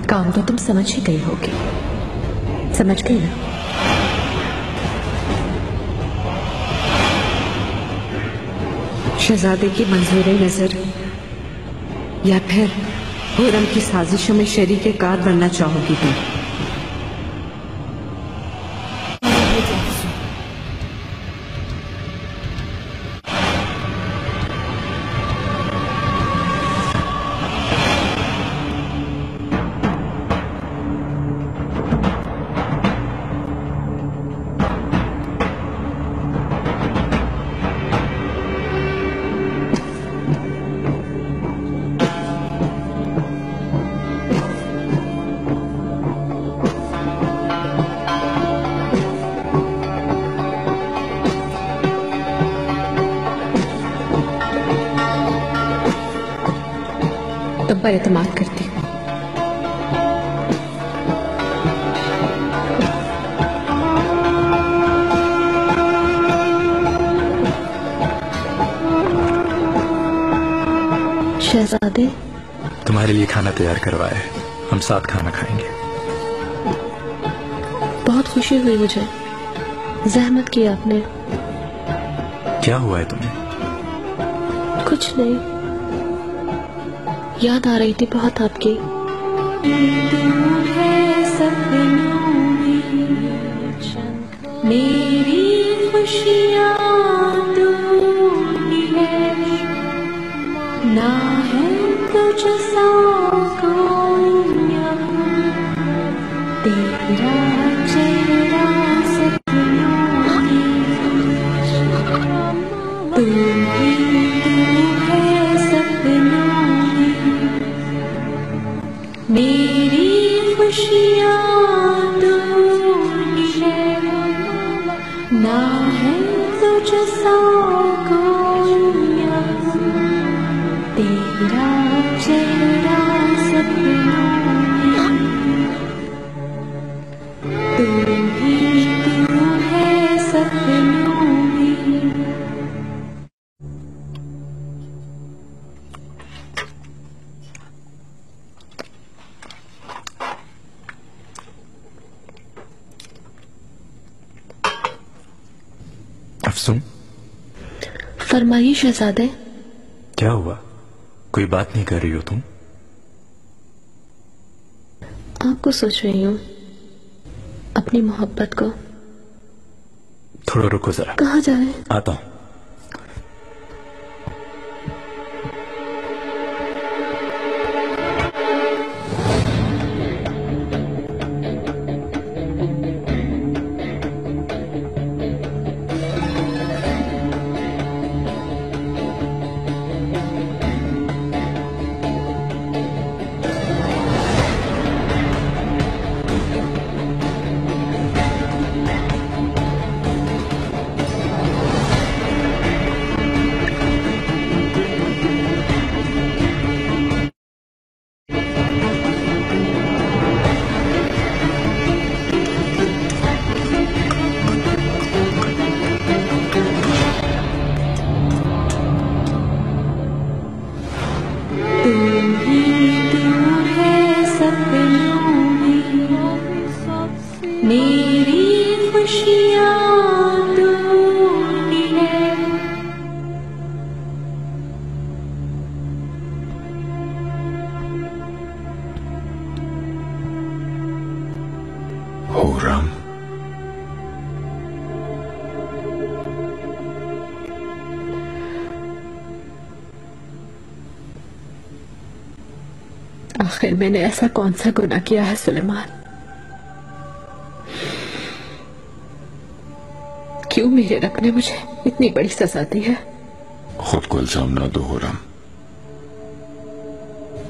काम तो तुम समझ ही गई होगी, समझ गई ना? शहजादे की मंजूरी नजर या फिर हुर्रम की साजिशों में शरीके कार बनना चाहोगी तुम? तुम पर एतमाद करती हूँ। शहजादे, तुम्हारे लिए खाना तैयार करवाया है, हम साथ खाना खाएंगे। बहुत खुशी हुई मुझे, जहमत की आपने। क्या हुआ है तुम्हें? कुछ नहीं, याद आ रही थी बहुत आपकी। मेरी खुशियाँ दूरी है, ना है तुझसा कोई यहाँ, तेरा चेहरा सपनों में, तू ही तू है सपनों में, मेरी खुशियाँ दूरी है, ना है तुझसा कोई यहाँ, तेरा चेहरा सपनों में, तू ही तू है सपनों में। अफसून, फरमाइए शहजादे। क्या हुआ? कोई बात नहीं कर रही हो तुम? आपको सोच रही हूँ, अपनी मोहब्बत को। थोड़ा रुको जरा। कहाँ जा रहे हैं? आता हूं। मेरी खुशियाँ दूरी है, हुर्रम, आखिर मैंने ऐसा कौन सा गुनाह किया है सुलेमान? क्यों मेरे रब ने मुझे इतनी बड़ी सजा दी है? खुद को इल्जाम ना दो हुर्रम,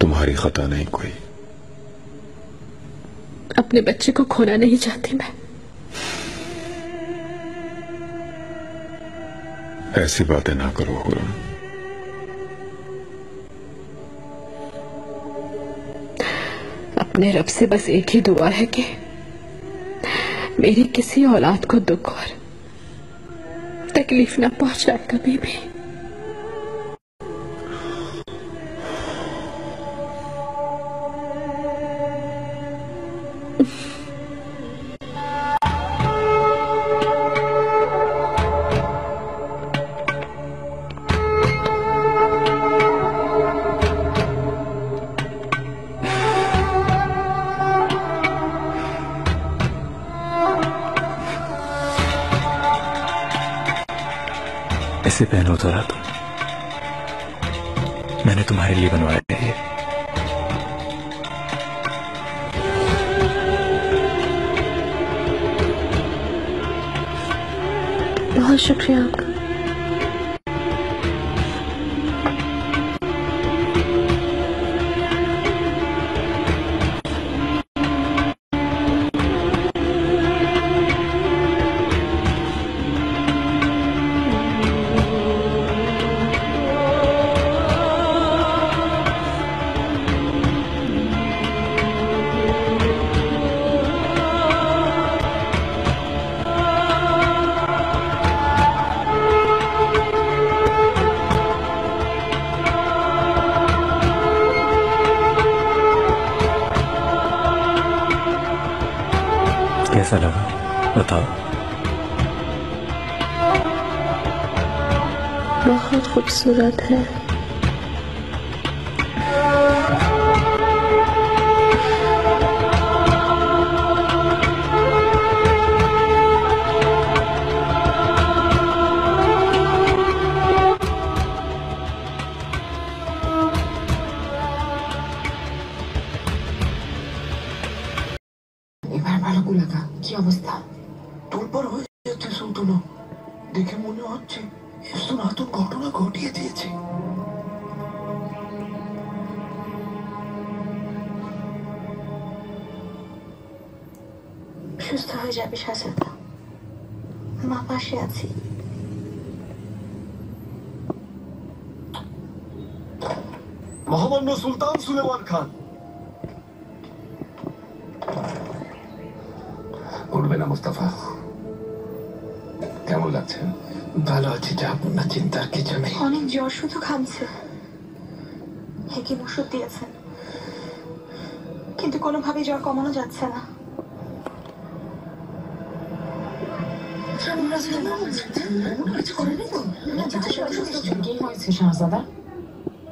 तुम्हारी खता नहीं कोई। अपने बच्चे को खोना नहीं चाहती मैं। ऐसी बातें ना करो हुर्रम। अपने रब से बस एक ही दुआ है कि मेरी किसी औलाद को दुख और तकलीफ ना पहुंचाए कभी भी। इसे पहनो जरा तुम, मैंने तुम्हारे लिए बनवाया है ये। बहुत शुक्रिया आपका। कैसा लगा बताओ? बहुत खूबसूरत है। এবার ভালো লাগা কি অবস্থা? তোলপার হয়ে যাচ্ছে সুলতানা, দেখে মনে হচ্ছে এফসুন হাতুন ঘটনা ঘটিয়ে দিয়েছে। সুস্থ হয়ে যাবে শাহজাদা, মা পাশে আছি। মহামান্য সুলতান সুলেমান খান। উঠবে না মুস্তাফা, কেমন লাগছে? ভালো আছি, যা আপনার চিন্তার কিছু নেই। অনেক জ্বর, শুধু ঘামছে। হেকিম ওষুধ দিয়েছেন, কিন্তু কোনোভাবেই জ্বর কমানো যাচ্ছে না। কি হয়েছে শাহজাদা?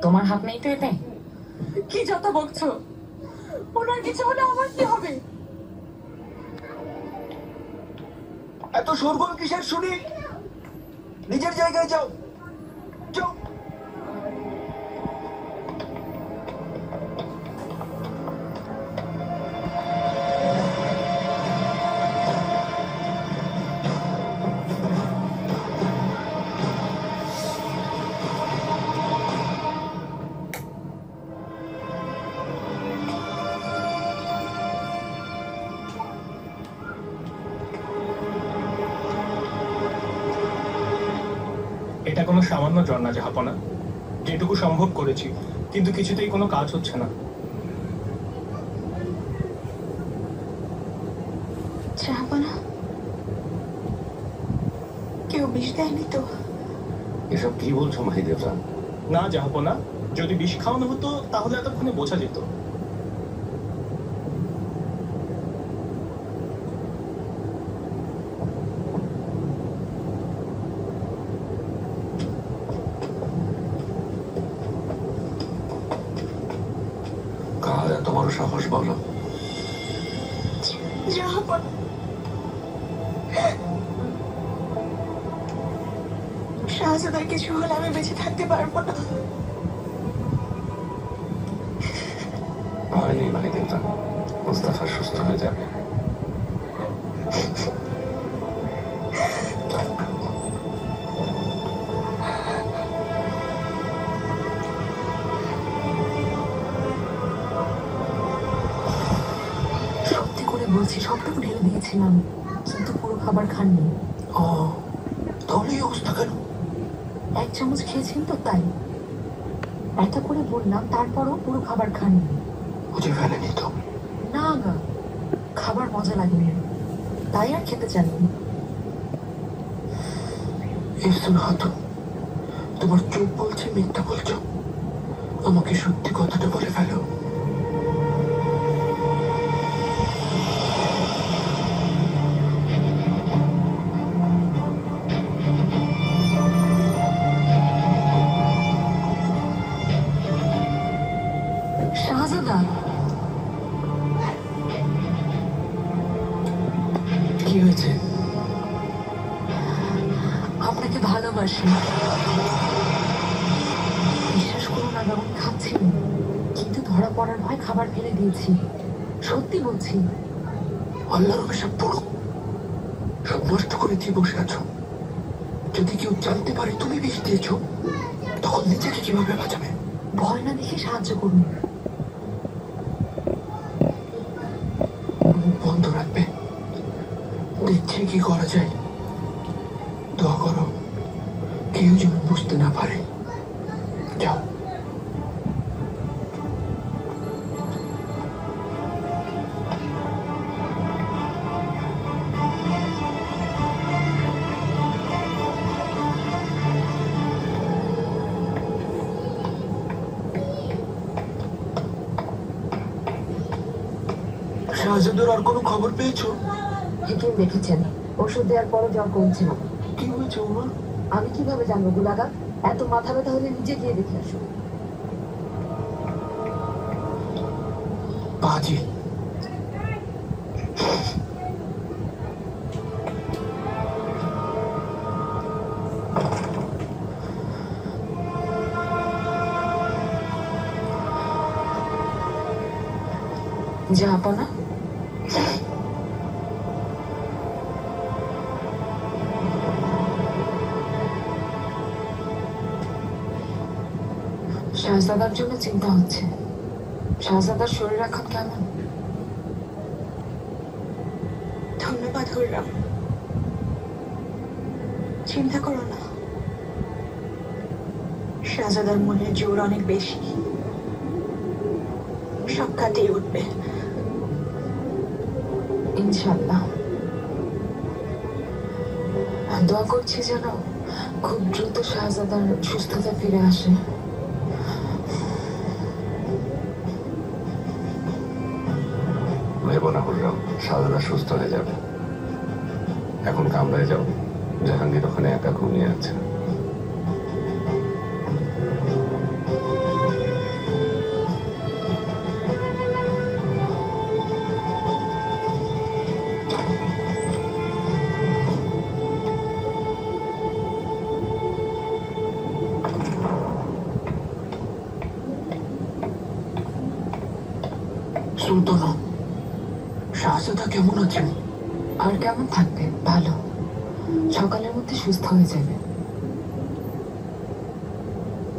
তোমার হাত নেই তো এতে? কি যত বকছো? ওনার কিছু হলে আমার কি হবে? এত শোরগোল কিসের শুনি? নিজের জায়গায় যাও, যাও। এটা কোনো সামান্য জ্বর না জাহাপনা, যেটুকু সম্ভব করেছি, কিন্তু কিছুতেই কোনো কাজ হচ্ছে না। জাহাপনা, কেউ বিষ দেয়নি তো? এসব কি বলছো মাহিদেবরা? না জাহাপনা, যদি বিষ খাওয়ানো হতো তাহলে এতক্ষণে বোঝা যেত। কার এত বড় সাহস বলো? জাহাপনা, শাহজাদার কিছু হলে আমি বেঁচে থাকতে পারবো না। ভয় নেই মাহিদেবরা, মুস্তাফা সুস্থ হয়ে যাবে। সত্যি করে বলছি, সবটুকু ঢেলে দিয়েছিলাম, কিন্তু পুরো খাবার খাননি। ও, তাহলে এই অবস্থা কেন? 1 চামচ খেয়েছেন তো তাই। এত করে বললাম, তারপরও পুরো খাবার খাননি। বুঝে ফেলেনি তো? না গা, খাবার মজা লাগেনি, তাই আর খেতে চাননি। এফসুন হাতুন, তোমার চোখ বলছে মিথ্যা বলছো। আমাকে সত্যি কথাটা বলে ফেলো। কি হয়েছে? আপনাকে ভালোবাসি। বিশ্বাস করুন আমি এখন খাচ্ছি, কিন্তু ধরা পড়ার ভয় খাবার ফেলে দিয়েছি। সত্যি বলছি। আল্লাহর অভিশাপ পড়ো, সব নষ্ট করে দিয়ে বসে আছো। যদি কেউ জানতে পারে তুমি বিষ দিয়েছ, তখন নিজেকে কিভাবে বাঁচাবে? ভয় না দেখে সাহায্য করুন। মুখ বন্ধ রাখবে, দেখছি কি করা যায়। দোয়া করো কেউ যেন বুঝতে না পারে। যাও। শাহজাদের আর কোনো খবর পেয়েছো? হেকিম দেখেছেন, ওষুধ দেওয়ার পরও জ্বর কমছে না। কি হয়েছে ওমা? আমি কিভাবে জানবো গুলাগা? এত মাথা ব্যথা হলে নিজে গিয়ে দেখে আসো। বাজি। যাবো না? শাহজাদার জন্য চিন্তা হচ্ছে। শাহজাদার শরীর এখন কেমন? ধন্যবাদ হুররাম, চিন্তা করো না। শাহজাদার মনের জোর অনেক বেশি, সব কাটিয়ে উঠবে ইনশাল্লাহ। দোয়া করছি যেন খুব দ্রুত শাহজাদার সুস্থতা ফিরে আসে। ভেবো না হুররাম, শাহজাদা সুস্থ হয়ে যাবে। এখন কামরায় যাও, জাহাঙ্গীর ওখানে একা ঘুমিয়ে আছে। সুলতানা, শাহজাদা কেমন আছেন? আর কেমন থাকবে? ভালো, সকালের মধ্যে সুস্থ হয়ে যাবে।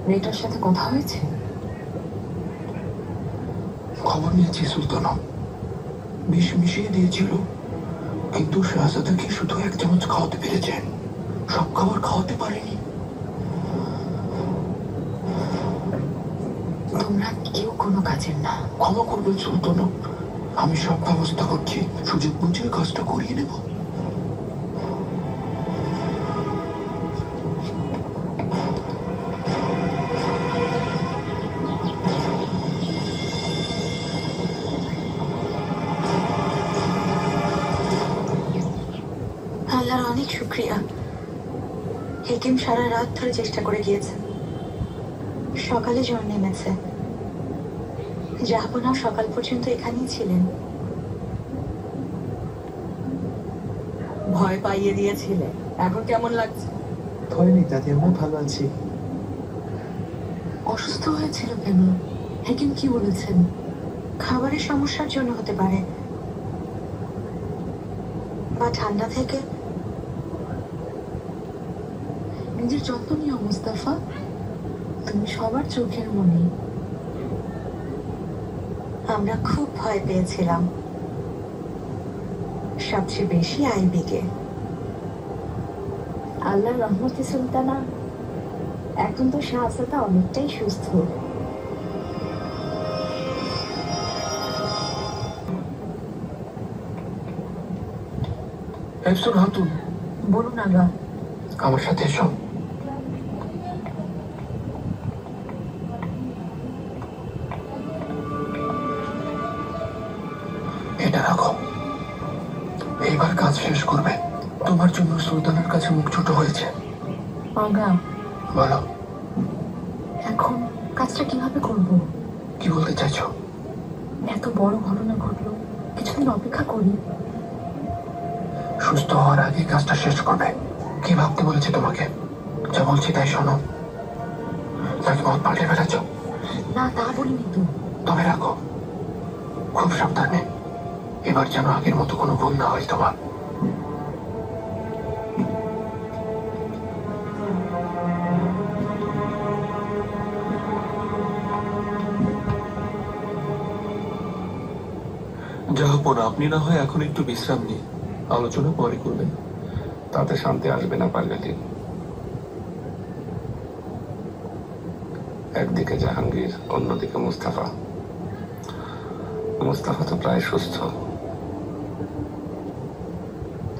মেয়েটার সাথে কথা হয়েছে? খবর নিয়েছি সুলতানা, বিষ মিশিয়ে দিয়েছিল, কিন্তু শাহজাদাকে শুধু 1 চামচ খাওয়াতে পেরেছেন, সব খাবার খাওয়াতে পারেনি। তোমরা কেউ কোনো কাজের না। ক্ষমা করবেন সুলতানা, আমি সব ব্যবস্থা করছি, সুযোগ বুঝে কাজটা করিয়ে নেব। আল্লাহর অনেক শুক্রিয়া। হেকিম সারা রাত ধরে চেষ্টা করে গিয়েছেন, সকালে জ্বর নেমেছে। জাহাপনা সকাল পর্যন্ত এখানেই ছিলেন। ভয় পাইয়ে দিয়েছিলে, এখন কেমন লাগছে? ভয় নেই দাদি, আমি ভালো আছি। অসুস্থ হয়েছিল কেন? হেকিম কি বলেছেন? খাবারের সমস্যার জন্য হতে পারে, বা ঠান্ডা থেকে। নিজের যত্ন নিও মুস্তাফা, তুমি সবার চোখের মনি। আমরা খুব ভয় পেয়েছিলাম, সবচেয়ে বেশি আইবিকে। আল্লাহর রহমতে সুলতানা, এখন তো শাহজাদা অনেকটাই সুস্থ। এফসুন হাতুন, বলুন আগা। আমার সাথে এসো। এটা রাখো, এইবার কাজ শেষ করবে। তোমার জন্য সুলতানের কাছে মুখ ছোট হয়েছে। আগা, বলো, এখন কাজটা কিভাবে করব? কি বলতে চাইছো? এত বড় ঘটনা ঘটলো, কিছুদিন অপেক্ষা করি। সুস্থ হওয়ার আগে কাজটা শেষ করবে। কি ভাবতে বলেছে তোমাকে? যা বলছি তাই শোনো। তাকে মত পাল্টে ফেলেছ? না, তা বলিনি তো। তবে রাখো, খুব সাবধানে। এবার যেন আগের মতো কোনো ভুল না হয় তোমার। জাহাপনা, আপনি না হয় এখন একটু বিশ্রাম নিন, আলোচনা পরে করবেন। তাতে শান্তি আসবে না পারগালি। একদিকে জাহাঙ্গীর, অন্যদিকে মুস্তাফা। মুস্তাফা তো প্রায় সুস্থ,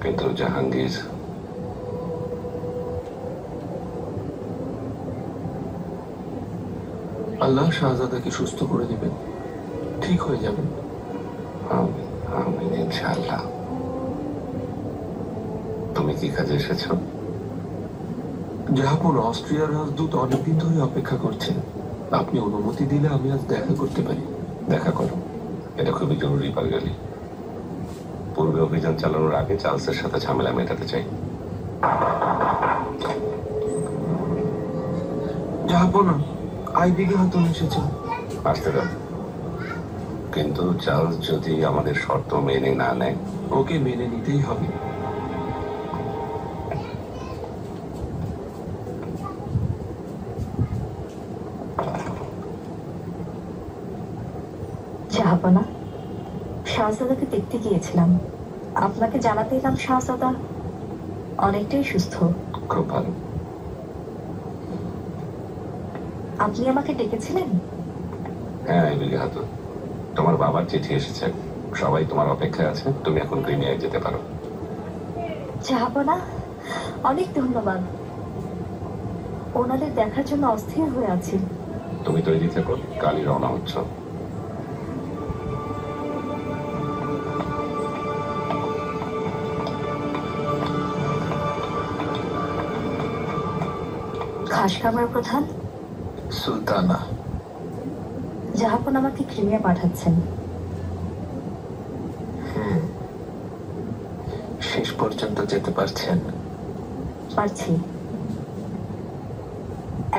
কিন্তু জাহাঙ্গীর আল্লাহ শাহজাদাকে সুস্থ করে দিবেন, ঠিক হয়ে যাবেন। আমিন, আমিন, ইনশাআল্লাহ। তুমি কি কাজে এসেছো? জাহাপনা, অস্ট্রিয়ার রাজদূত অনেকদিন ধরে অপেক্ষা করছেন। আপনি অনুমতি দিলে আমি আজ দেখা করতে পারি। দেখা করো, এটা খুবই জরুরি পারগালি। পূর্বে অভিযান চালানোর আগে চার্লসের সাথে ঝামেলা মেটাতে চাই। জাহাপনা, আইবিকে হাতন এসেছেন। আসতে দাও, কিন্তু চার্লস যদি আমাদের শর্ত মেনে না নেয়? ওকে মেনে নিতেই হবে। জাহাপনা, শাহজাদাকে দেখতে গিয়েছিলাম। আপনাকে জানাতে এলাম শাহজাদা অনেকটাই সুস্থ। খুব ভালো। আপনি আমাকে ডেকেছিলেন? হ্যাঁ আইবিকে হাতুন, তোমার বাবার চিঠি এসেছে। সবাই তোমার অপেক্ষায় আছে, তুমি এখন ক্রিমিয়ায় যেতে পারো। জাহাপনা, অনেক ধন্যবাদ। ওনাদের দেখার জন্য অস্থির হয়ে আছি। তুমি তৈরি থেকো, কালই রওনা হচ্ছ। খাসকামার প্রধান সুলতানা, জাহাপন আমাকে ক্রিমিয়া পাঠাচ্ছেন। শেষ পর্যন্ত যেতে পারছেন? পারছি।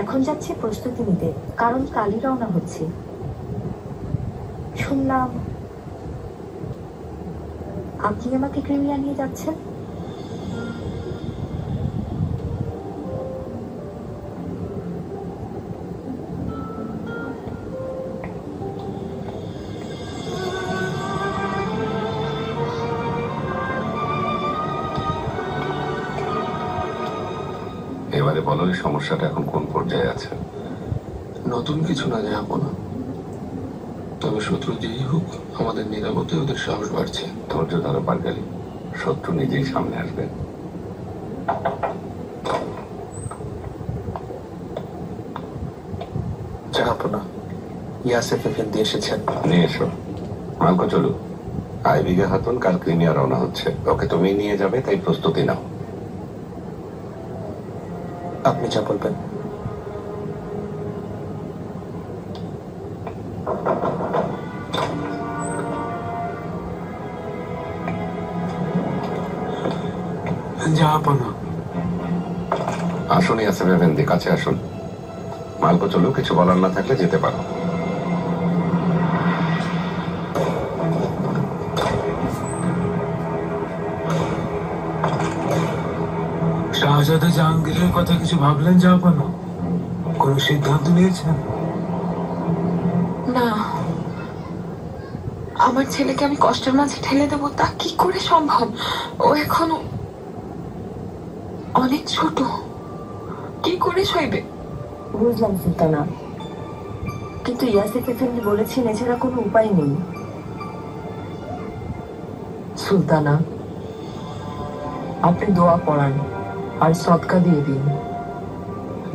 এখন যাচ্ছি প্রস্তুতি নিতে, কারণ কালই রওনা হচ্ছে। শুনলাম আপনি আমাকে ক্রিমিয়া নিয়ে যাচ্ছেন। এবারে বলো, এই সমস্যাটা এখন কোন পর্যায়ে আছে? নতুন কিছু না জাহাপনা, তবে শত্রু যেই হোক আমাদের নিরাপদে ওদের সাহস বাড়ছে। ধৈর্য ধরো পারগালি, শত্রু নিজেই সামনে আসবে। জাহাপনা, ইয়াসেফ এফেন্দি এসেছেন। নিয়ে এসো। মালকো চলু। আইবিকে হাতুন কাল ক্রিমিয়া রওনা হচ্ছে, ওকে তুমি নিয়ে যাবে, তাই প্রস্তুতি নাও। আপনি যা বলবেন। জাহাপনা, আসুন ইয়াসেফ এফেন্দি, কাছে আসুন। মালকো চলু, কিছু বলার না থাকলে যেতে পারো। শাহজাদা জাহাঙ্গীরের কথা কিছু ভাবলেন জাহাপনা? কোন সিদ্ধান্ত নিয়েছেন? না, আমার ছেলেকে আমি কষ্টের মাঝে ঠেলে দেবো তা কি করে সম্ভব? ও এখনো অনেক ছোট, কি করে সইবে? বুঝলাম সুলতানা, কিন্তু ইয়াসেফ এফেন্দি বলেছেন এছাড়া কোনো উপায় নেই। সুলতানা, আপনি দোয়া পড়ান আর সদকা দিয়ে দিন,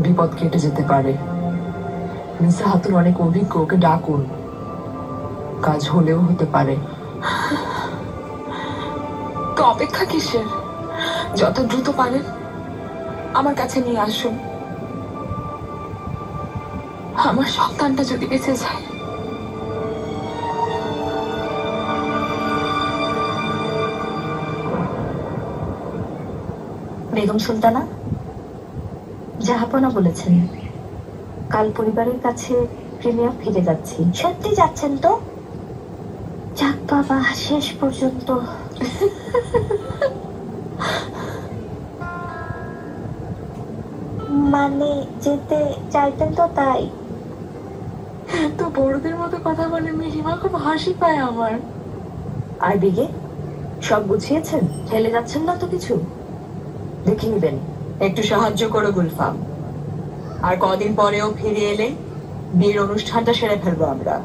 বিপদ কেটে যেতে পারে। নিসা হাতুন অনেক অভিজ্ঞ, ওকে ডাকুন, কাজ হলেও হতে পারে। তো অপেক্ষা কিসের? যত দ্রুত পারেন আমার কাছে নিয়ে আসুন। আমার সন্তানটা যদি বেঁচে যায়। বেগম সুলতানা, জাহাপনা বলেছেন কাল পরিবারের কাছে প্রিমিয়ার ফিরে যাচ্ছি। সত্যি যাচ্ছেন তো? যাক বাবা, শেষ পর্যন্ত। মানে যেতে চাইতেন তো তাই? তো বড়দের মতো কথা বলে মিহিমা, খুব হাসি পায় আমার। আর বিগে সব বুঝিয়েছেন? ঠেলে যাচ্ছেন না তো কিছু? দেখে নিবেন, একটু সাহায্য করো গুলফাম। আর কদিন পরেও ফিরে এলে বিয়ের অনুষ্ঠানটা সেরে ফেলবো আমরা।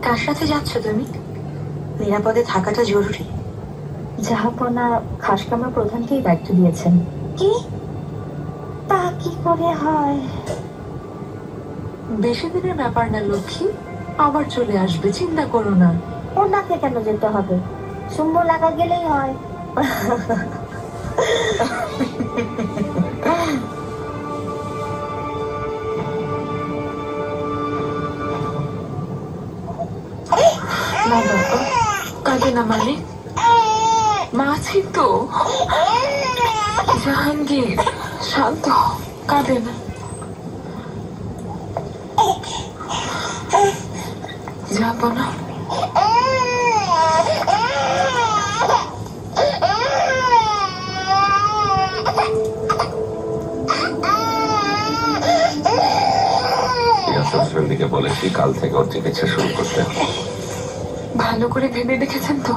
কার সাথে যাচ্ছ তুমি? নিরাপদে থাকাটা জরুরি। জাহাপনা খাসকামরা প্রধানকেই দায়িত্ব দিয়েছেন। কি? তা কি করে হয়? বেশি দিনের ব্যাপার না লক্ষ্মী, আবার চলে আসবে, চিন্তা করো না। ওনাকে কেন যেতে হবে? সুম্বু লাগা গেলেই হয়। না বাবা, কাঁদে না মানে? মা আছি তো। জাহাঙ্গীর, শান্ত, কাঁদে না। যাবো না। দিকে বলেছি কাল থেকে ওর চিকিৎসা শুরু করতে। ভালো করে ভেবে দেখেছেন তো?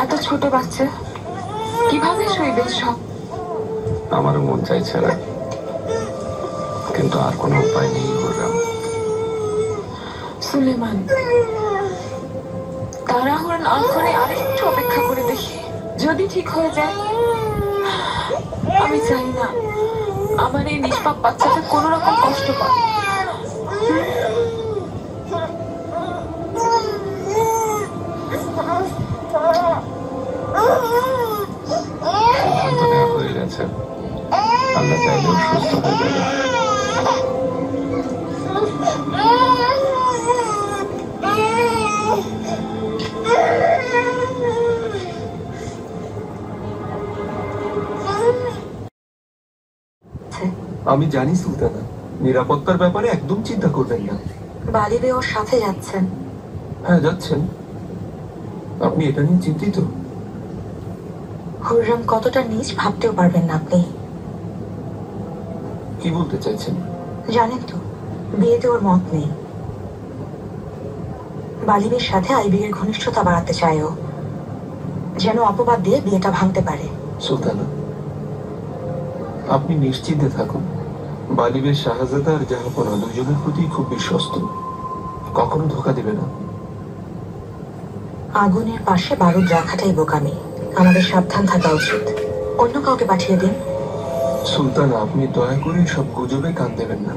এত ছোট বাচ্চা কিভাবে সইবে সব? আমারও মন চাইছে না, কিন্তু আর কোনো উপায় নেই। বললাম সুলেমান, তাড়াহুড়ো না করে আরেকটু অপেক্ষা করে দেখি, যদি ঠিক হয়ে যায়। আমি চাই না আমার এই নিষ্পাপ বাচ্চাটা কোনো রকম কষ্ট পায়। সিদ্ধান্ত নেওয়া হয়ে গেছে, আল্লাহ চাইলেও সুস্থ হয়ে যাবে। আমি জানি সুলতানা, নিরাপত্তার ব্যাপারে একদম চিন্তা করবেন না। বালিবে ওর সাথে যাচ্ছেন? হ্যাঁ যাচ্ছেন। আপনি এটা নিয়ে চিন্তিত? হুররাম কতটা নিজ ভাবতেও পারবেন না আপনি। কি বলতে চাইছেন? জানেন তো, বিয়েতে ওর মত নেই। বালিবের সাথে আইবির ঘনিষ্ঠতা বাড়াতে চায় ও, যেন অপবাদ দিয়ে বিয়েটা ভাঙতে পারে। সুলতানা, আপনি নিশ্চিন্তে থাকুন। বালিবের শাহজাদা আর জাহাপনা দুজনের প্রতি খুব বিশ্বস্ত, কখনো ধোকা দিবে না। আগুনের পাশে বারুদ রাখাটাই বোকামি। আমাদের সাবধান থাকা উচিত। অন্য কাউকে পাঠিয়ে দিন। সুলতানা, আপনি দয়া করে সব গুজবে কান দেবেন না,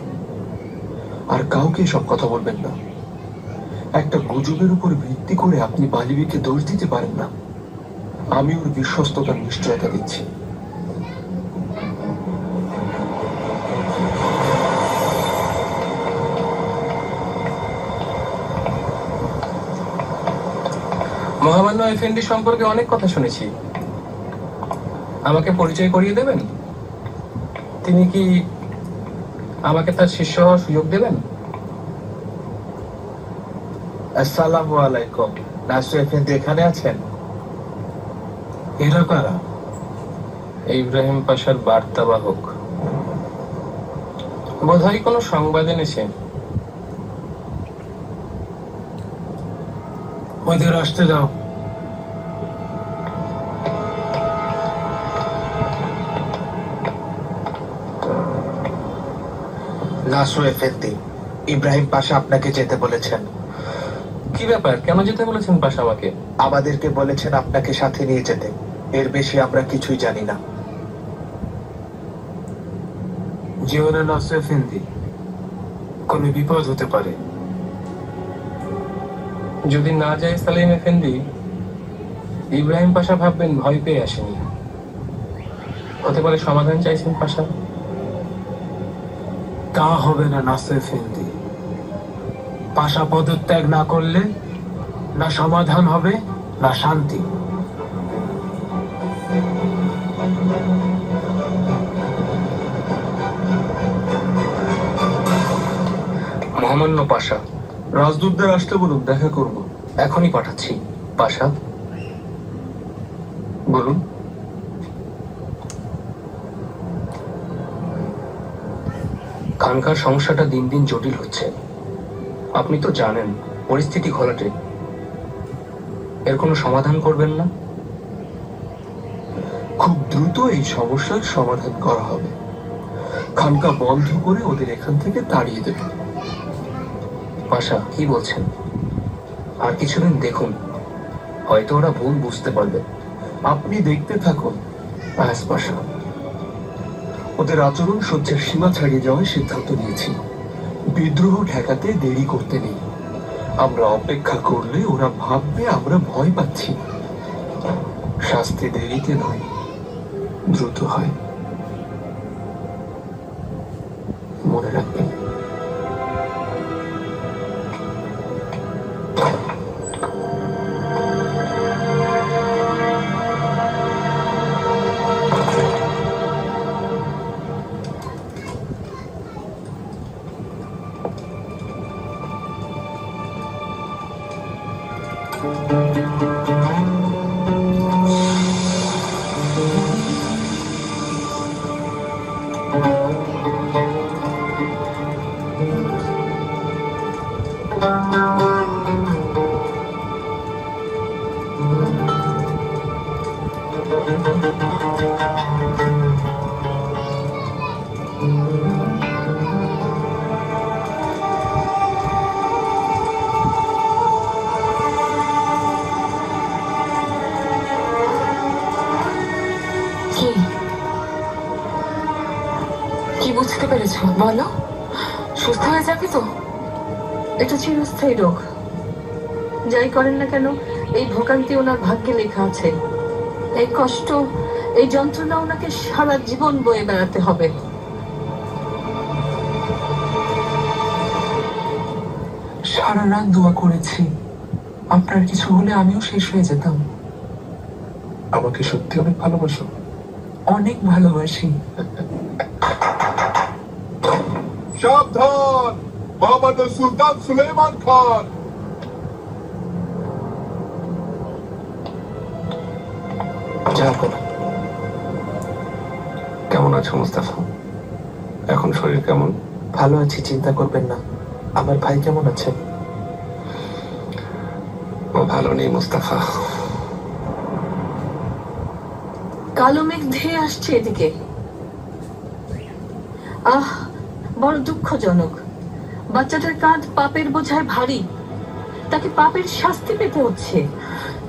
আর কাউকে সব কথা বলবেন না। একটা গুজবের উপর ভিত্তি করে আপনি বালিবিকে দোষ দিতে পারেন না। আমি ওর বিশ্বস্ততার নিশ্চয়তা দিচ্ছি। মহামান্য এফএনডি সম্পর্কে অনেক কথা শুনেছি, আমাকে পরিচয় করিয়ে দেবেন? তিনি কি আমাকে তার শিষ্য হওয়ার সুযোগ দেবেন? আসসালামু আলাইকুম। নাসু এফেন্দি এখানে আছেন? এরা কারা? ইব্রাহিম পাশার বার্তাবাহক, বোধহয় কোনো সংবাদ এনেছে। ওদের আসতে দাও। নাসু এফেন্দি, ইব্রাহিম পাশা আপনাকে যেতে বলেছেন। কি ব্যাপার, কেন যেতে বলেছেন পাশা আমাকে? আমাদেরকে বলেছেন আপনাকে সাথে নিয়ে যেতে, এর বেশি আমরা কিছুই জানি না। জীবনে নাসু এফেন্দি, কোনো বিপদ হতে পারে। যদি না যায় সালেম এফেন্দি, ইব্রাহিম পাশা ভাববেন ভয় পেয়ে আসেনি। হতে পারে সমাধান চাইছেন পাশা। তা হবে না নাসু এফেন্দি। পাশা পদত্যাগ না করলে না সমাধান হবে না শান্তি। মহামান্য পাশা, রাজদূতদের আসতে বলুন, দেখা করব। এখনই পাঠাচ্ছি। পাশা, বলুন। খানকার সমস্যাটা দিন দিন জটিল হচ্ছে। আপনি তো জানেন পরিস্থিতি ঘোলাটে। এর কোনো সমাধান করবেন না? খুব দ্রুত এই সমস্যার সমাধান করা হবে। খানকা বন্ধ করে ওদের এখান থেকে তাড়িয়ে দেবে। পাশা, কি বলছেন? আর কিছুদিন দেখুন, হয়তো ওরা ভুল বুঝতে পারবে। আপনি দেখতে থাকুন আয়াস পাশা। ওদের আচরণ সহ্যের সীমা ছাড়িয়ে যাওয়ার সিদ্ধান্ত নিয়েছি। বিদ্রোহ ঠেকাতে দেরি করতে নেই। আমরা অপেক্ষা করলে ওরা ভাববে আমরা ভয় পাচ্ছি। শাস্তি দেরিতে নয়, দ্রুত হয়। মনে রাখবেন। কি বুঝতে পেরেছো বলো? সুস্থ হয়ে যাবে তো? এটা চিরস্থায়ী রোগ। যাই করেন না কেন, এই ভোগান্তি ওনার ভাগ্যে লেখা আছে। এই কষ্ট, এই যন্ত্রণা ওনাকে সারা জীবন বয়ে বেড়াতে হবে। সারা রাত দোয়া করেছি, আপনার কিছু হলে আমিও শেষ হয়ে যেতাম। আমাকে সত্যি অনেক ভালোবাসো? অনেক ভালোবাসি। সাবধান, মোহাম্মদ সুলতান সুলেমান খান। কেমন আছো মুস্তাফা? এখন শরীর কেমন? ভালো আছি, চিন্তা করবেন না। আমার ভাই কেমন আছে? ও ভালো নেই মুস্তাফা। কালো মেঘ ধেয়ে আসছে এদিকে। আহ, বড় দুঃখজনক। বাচ্চাটার কাঁধ পাপের বোঝায় ভারী। তাকে পাপের শাস্তি পেতে হচ্ছে।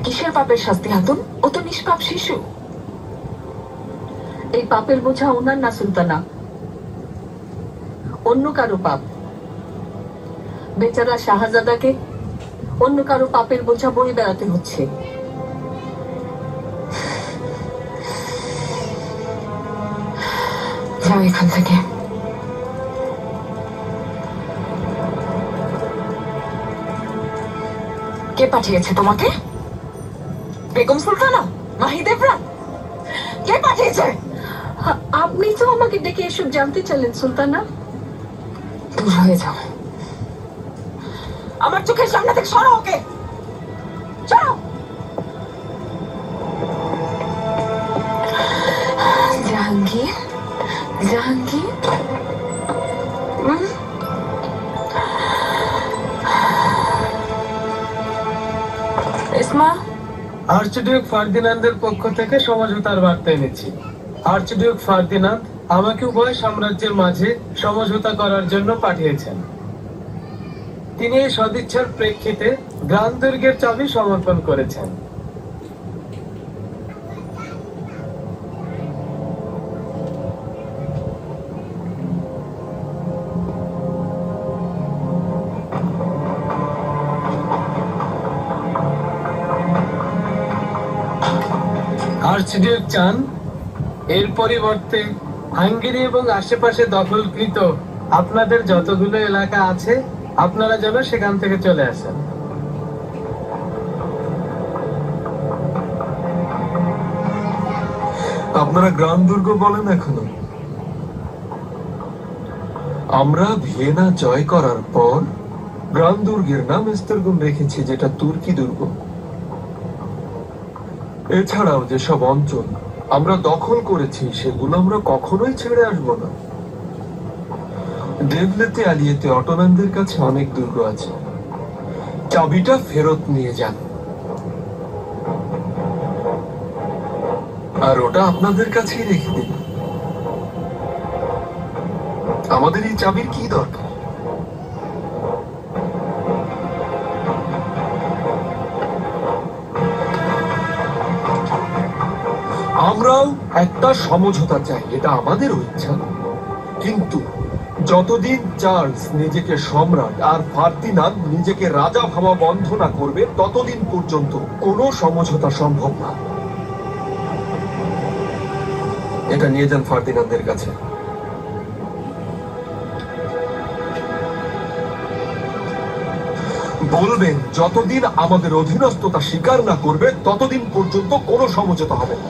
কিসের পাপের শাস্তি হাতুন? ও তো নিষ্পাপ শিশু। এই পাপের বোঝা ওনার না সুলতানা, অন্য কারো পাপ। বেচারা শাহজাদাকে অন্য কারো পাপের বোঝা বয়ে বেড়াতে হচ্ছে। যাও এখান থেকে। কে পাঠিয়েছে তোমাকে? বেগম সুলতানা? মাহিদেবরা? কে পাঠিয়েছে? আপনি তো আমাকে ডেকে এসব জানতে চাইলেন সুলতানা। দূর হয়ে যাও, আমার চোখের সামনে থেকে সরো ওকে, সরো। জাহাঙ্গীর, জাহাঙ্গীর, ইসমা। আর্চডিউক ফার্দিনান্দের পক্ষ থেকে সমঝোতার বার্তা এনেছি। আর্চডিউক ফার্দিনান্দ আমাকে উভয় সাম্রাজ্যের মাঝে সমঝোতা করার জন্য পাঠিয়েছেন। তিনি এই সদিচ্ছার প্রেক্ষিতে গ্রান দুর্গের চাবি সমর্পণ করেছেন। আর্চডিউক চান এর পরিবর্তে হাঙ্গেরি এবং আশেপাশে দখলকৃত আপনাদের যতগুলো এলাকা আছে আপনারা যেন সেখান থেকে চলে আসেন। আপনারা গ্রাম দুর্গ বলেন এখনো। আমরা ভিয়েনা জয় করার পর গ্রাম দুর্গের নাম এস্তেরগম রেখেছি, যেটা তুর্কি দুর্গ। এছাড়াও যেসব অঞ্চল আমরা দখল করেছি সেগুলো আমরা কখনোই ছেড়ে আসবো না। দেবলেতে আলিয়েতে অটোম্যানদের কাছে অনেক দুর্গ আছে, চাবিটা ফেরত নিয়ে যান, আর ওটা আপনাদের কাছেই রেখে দিন। আমাদের এই চাবির কি দরকার? আমরাও একটা সমঝোতা চাই, এটা আমাদেরও ইচ্ছা। কিন্তু যতদিন চার্লস নিজেকে সম্রাট আর ফার্দিনান্দ নিজেকে রাজা ভাবা বন্ধ না করবে, ততদিন পর্যন্ত কোনো সমঝোতা সম্ভব না। এটা নিয়ে যান ফার্দিনান্দের কাছে। বলবেন যতদিন আমাদের অধীনস্থতা স্বীকার না করবে ততদিন পর্যন্ত কোনো সমঝোতা হবে না।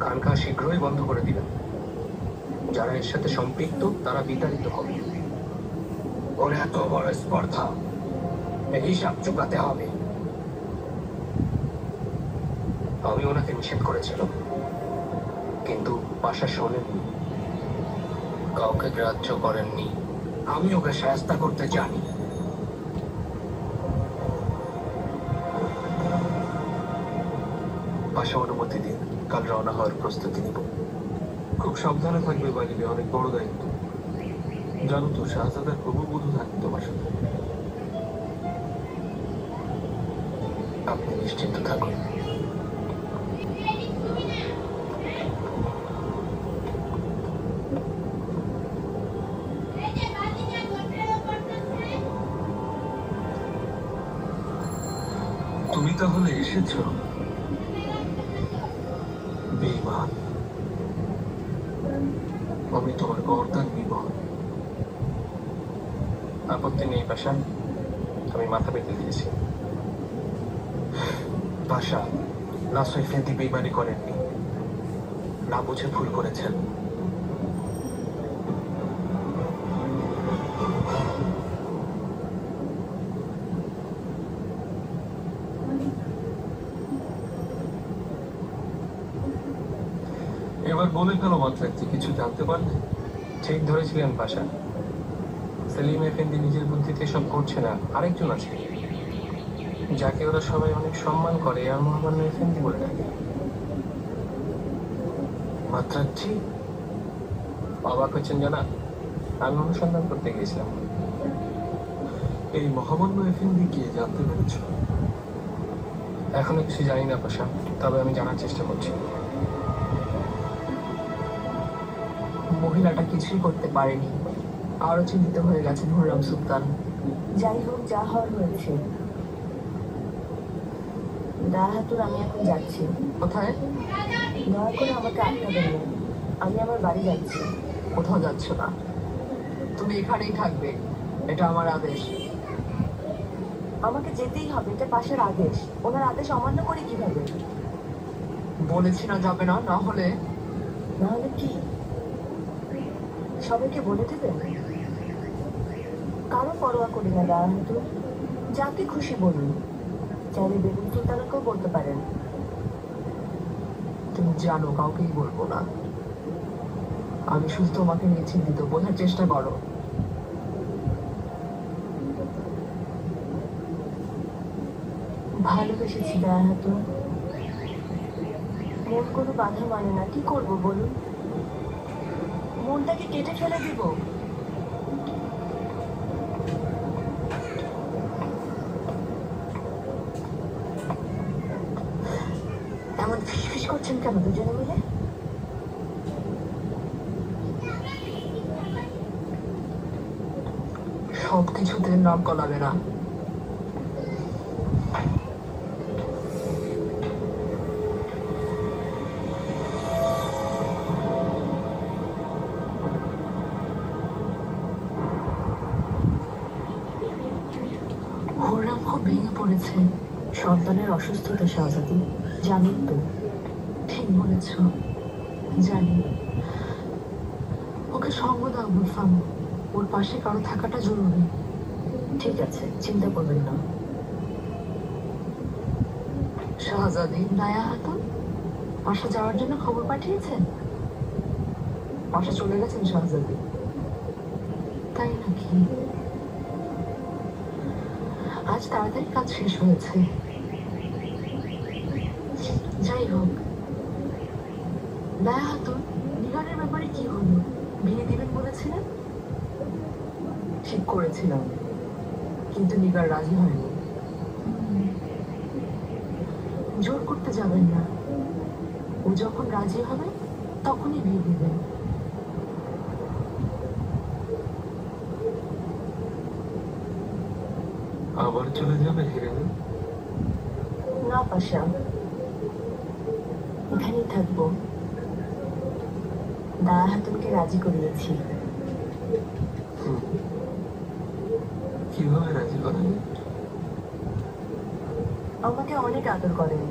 কানকা শীঘ্রই বন্ধ করে দিবেন। যারা এর সাথে সম্পৃক্ত তারা বিতাড়িত হবে। ওর এত বড় স্পর্ধা, এর হিসাব চুকাতে হবে। আমি ওনাকে নিষেধ করেছিলাম, কিন্তু পাশা শোনেননি, কাউকে গ্রাহ্য করেননি। আমি ওকে শায়েস্তা করতে জানি। পাশা অনুমতি দিন, কাল রওনা হওয়ার প্রস্তুতি নিব। খুব সাবধানে থাকবে বালিবে, অনেক বড় দায়িত্ব। জানো তো শাহজাদার প্রভুবধূ থাকবে তোমার সাথে। আপনি নিশ্চিন্ত থাকুন। তুমি তাহলে এসেছ? বেঈমান, আমি তোমার গর্দান নিব। আপত্তি নেই পাশা, আমি মাথা পেতে দিয়েছি। পাশা, নাসর ইফেন্দি বেইমানি করেননি, না বুঝে ভুল করেছেন। এবার বলে ফেলো মাত্রার্থী, কিছু জানতে পারলে? ঠিক ধরেছিলেন পাশা। সেলিম এফেন্দি নিজের বুদ্ধিতে সব করছে না, আরেকজন আছে যাকে ওরা সবাই অনেক সম্মান করে আর মহামান্য এফেন্দি বলে ডাকে। মাত্রার্থী? অবাক হচ্ছেন জানা, আমি অনুসন্ধান করতে গিয়েছিলাম। এই মহামান্য এফেন্দি কে জানতে পেরেছ? এখনো কিছু জানি না পাশা, তবে আমি জানার চেষ্টা করছি। মহিলাটা কিছুই করতে পারেনি, আরো চিন্তিত হয়ে গেছেন হুররাম সুলতান। যাই হোক, যা হওয়ার হয়েছে। দাহাতুর, আমি এখন যাচ্ছি। কোথায়? দয়া করে আমাকে আটকাবেন না, আমি আমার বাড়ি যাচ্ছি। কোথাও যাচ্ছ না, তুমি এখানেই থাকবে, এটা আমার আদেশ। আমাকে যেতেই হবে, এটা পাশের আদেশ। ওনার আদেশ অমান্য করে কিভাবে? বলেছি না যাবে না, না হলে? না হলে কি সবাইকে বলে দেবেন? কারো পরোয়া করি না দাহাতুর, যাকে খুশি বলুন। চাইলে বেগম সুলতানাকেও বলতে পারেন। তুমি জানো কাউকেই বলবো না। আমি শুধু তোমাকে নিয়ে চিন্তিত, বোঝার চেষ্টা করো। ভালোবেসেছি দাহাতুর, মন কোনো বাধা মানে না। কি করবো বলুন? মনটাকে কেটে ফেলে দিব? এমন ফিসফিস করছেন কেন দুজনে মিলে? সবকিছুতে নাক গলাবে না। হুররাম খুব ভেঙে পড়েছে। সন্তানের অসুস্থতা শাহজাদি, জানেন তো? ঠিক বলেছ, জানি। ওকে সঙ্গ দাও গুলফাম, ওর পাশে কারো থাকাটা জরুরি। ঠিক আছে, চিন্তা করবেন না। শাহজাদি, নায়া হাতুন বাসা যাওয়ার জন্য খবর পাঠিয়েছেন? বাসা চলে গেছেন শাহজাদি? তাই নাকি? আজ তাড়াতাড়ি কাজ শেষ হয়েছে। যাই হোক, নায়া হাতুন, নিগারের ব্যাপারে কি হলো? বিয়ে দিবেন বলেছিলেন? ঠিক করেছিলাম, কিন্তু নিগার রাজি হয়নি। জোর করতে যাবেন না, ও যখন রাজি হবে তখনই বিয়ে দিবেন। আবার চলে যাবে হিরেন? না পাশা, এখানেই থাকবো। দায়া হাতুনকে রাজি করিয়েছি। কিভাবে রাজি করেন? আমাকে অনেক আদর করেন,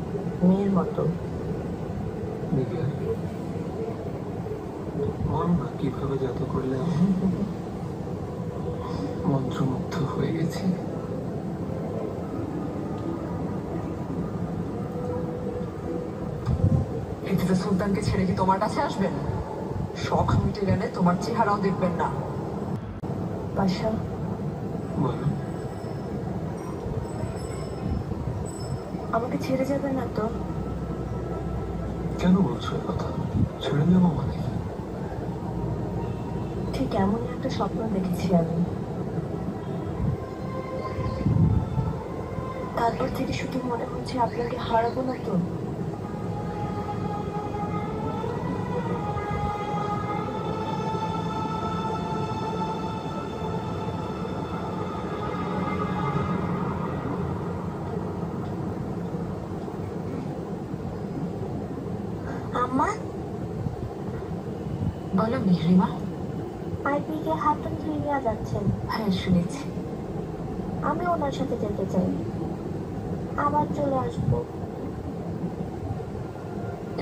মেয়ের মতো। নিগার, বল না কিভাবে জাদু করলে? মন্ত্রমুগ্ধ হয়ে গেছি। পৃথিবীতে সুলতানকে ছেড়ে কি তোমার কাছে আসবেন? শখ মিটে গেলে তোমার চেহারাও দেখবেন না। পাশা, বলো। আমাকে ছেড়ে যাবেন না তো? কেন বলছো এ কথা? ছেড়ে যাবো মানে কি? ঠিক এমনই একটা স্বপ্ন দেখেছি আমি। তারপর থেকে শুধু মনে হচ্ছে আপনাকে হারাবো না তো। আম্মা, বলো মিহরিমা। আইপিকে হাতুন নিয়ে যাচ্ছেন। হ্যাঁ, শুনেছি। আমি ওনার সাথে যেতে চাই, আবার চলে আসবো।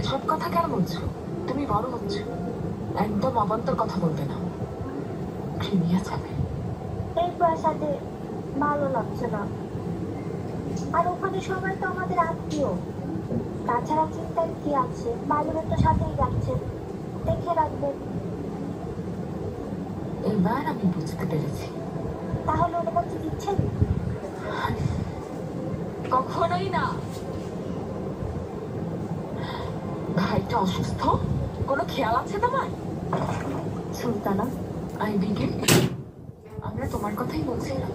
এসব কথা কেন বলছো? তুমি বড় হচ্ছ, একদম অবান্তর কথা বলবে না। ক্রিমিয়া যাবে। এই প্রাসাদে ভালো লাগছে না, আর ওখানে সবাই তো আমাদের আত্মীয়। তাছাড়া চিন্তার কি আছে, বালিবের তো সাথেই যাচ্ছেন, দেখে রাখবেন। এবার আমি বুঝতে পেরেছি। তাহলে অনুমতি দিচ্ছেন? কখনোই না। ভাইটা অসুস্থ, কোনো খেয়াল আছে তোমার? সুলতানা, আইবিকে, আমরা তোমার কথাই বলছিলাম।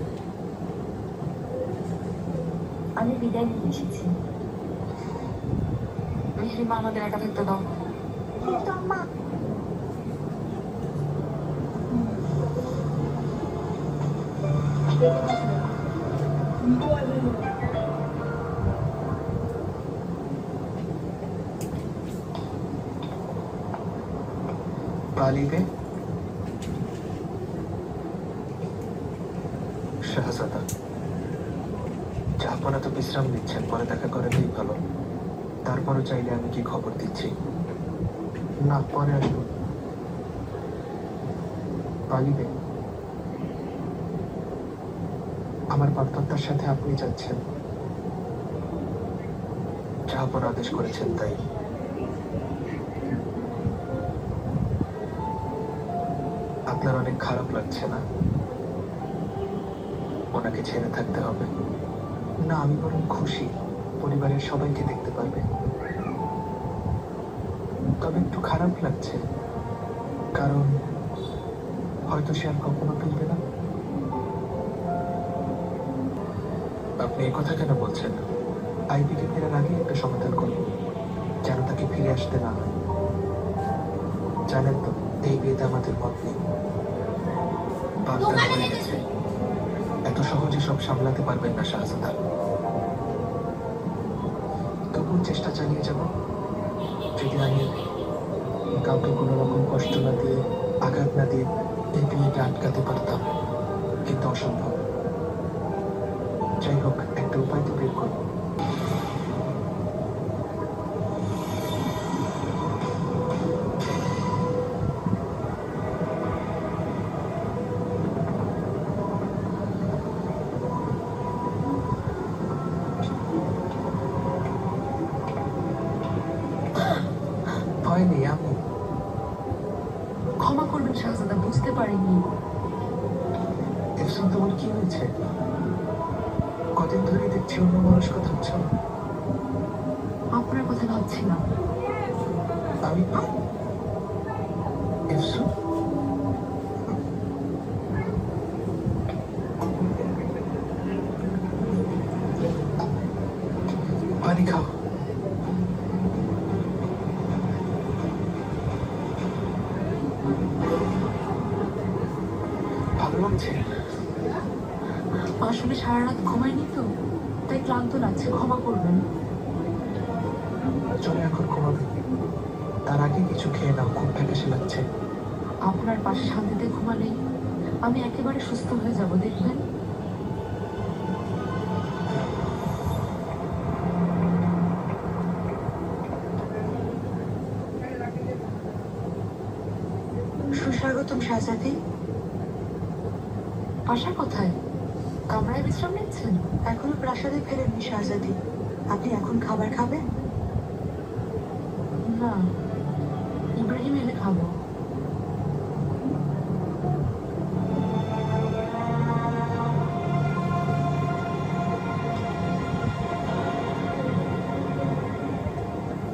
আমি বিদায় নিয়ে এসেছি। মিহরিমা, আমাদের একা থাকতে দাও। কিন্তু আম্মা, বালিবে শাহজাদা, জাহাপনা তো বিশ্রাম নিচ্ছেন, পরে দেখা করাটাই ভালো। তারপরও চাইলে আমি কি খবর দিচ্ছি? না, পরে আসবো। বালিবে, আমার পার্টনারটার সাথে আপনি যাচ্ছেন। জাহাপনা আদেশ করেছেন তাই। আপনার অনেক খারাপ লাগছে না? ওনাকে ছেড়ে থাকতে হবে? না, আমি বরং খুশি, পরিবারের সবাইকে দেখতে পারবে। তবে একটু খারাপ লাগছে, কারণ হয়তো সে আর কখনো ফিরবে না। আপনি এই কথা কেন বলছেন? আইপিকে ফেরার আগে একটা সমাধান করব, যেন তাকে ফিরে আসতে না হয়। জানেন তো, এই বিয়েতে আমাদের মত নেই। বাগদান হয়ে গেছে, এত সহজে সব সামলাতে পারবেন না শাহজাদা। তবু চেষ্টা চালিয়ে যাব। যদি আমি কাউকে কোনো রকম কষ্ট না দিয়ে, আঘাত না দিয়ে এই বিয়েটা আটকাতে পারতাম, কিন্তু অসম্ভব। যাই হোক, একটা উপায় তো বের করব। ভয় নেই, আমি ক্ষমা করবেন শাহজাদা, বুঝতে পারিনি। এফসুন, তোমার কি হয়েছে? কদিন ধরে দেখছি অন্য মানুষ কথা হচ্ছে না। আপনার কথা ভাবছিলাম। আমি এফসুন, পানি খাও। ভালো লাগছে? আসলে সারা রাত ঘুমাইনি তো, তাই ক্লান্ত লাগছে, ক্ষমা করবেন। চলে এখন ঘুমাবে, তার আগে কিছু খেয়ে নাও, খুব ফ্যাকাশে লাগছে। আপনার পাশে শান্তিতে ঘুমালেই আমি একেবারে সুস্থ হয়ে যাব, দেখবেন। সুস্বাগতম শাহজাদি। আশা কোথায়? কামরায় বিশ্রাম নিচ্ছেন? এখনো প্রাসাদে ফেরেননি শাহজাদি। আপনি এখন খাবার খাবেন? না, ইব্রাহিম এলে খাবো।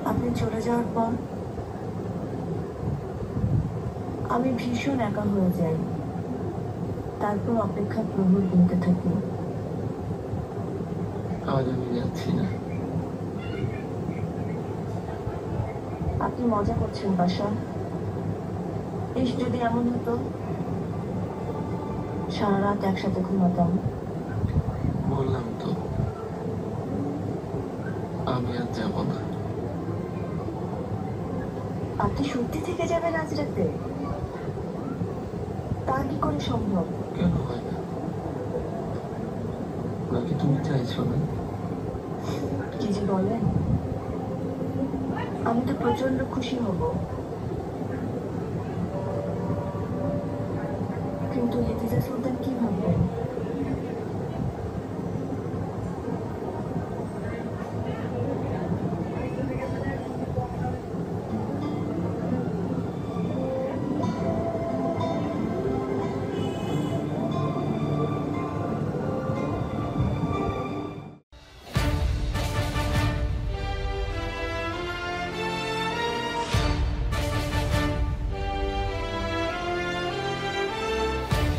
আপনি চলে যাওয়ার পর আমি ভীষণ একা হয়ে যাই। তারপর অপেক্ষা প্রহর গুনতে থাকি। আজ আমি যাচ্ছি না। আপনি মজা করছেন বাসা? ইস, যদি এমন হতো সারা রাত একসাথে ঘুমাতাম। বললাম তো আমি আর যাব না। আপনি সত্যি থেকে যাবেন আজ রাতে? তা কি করে সম্ভব? কেন হয় না? নাকি তুমি চাইছো না? কি যে বলেন, আমি তো প্রচন্ড খুশি হব, কিন্তু হেফিজা সুলতান কি ভাববেন?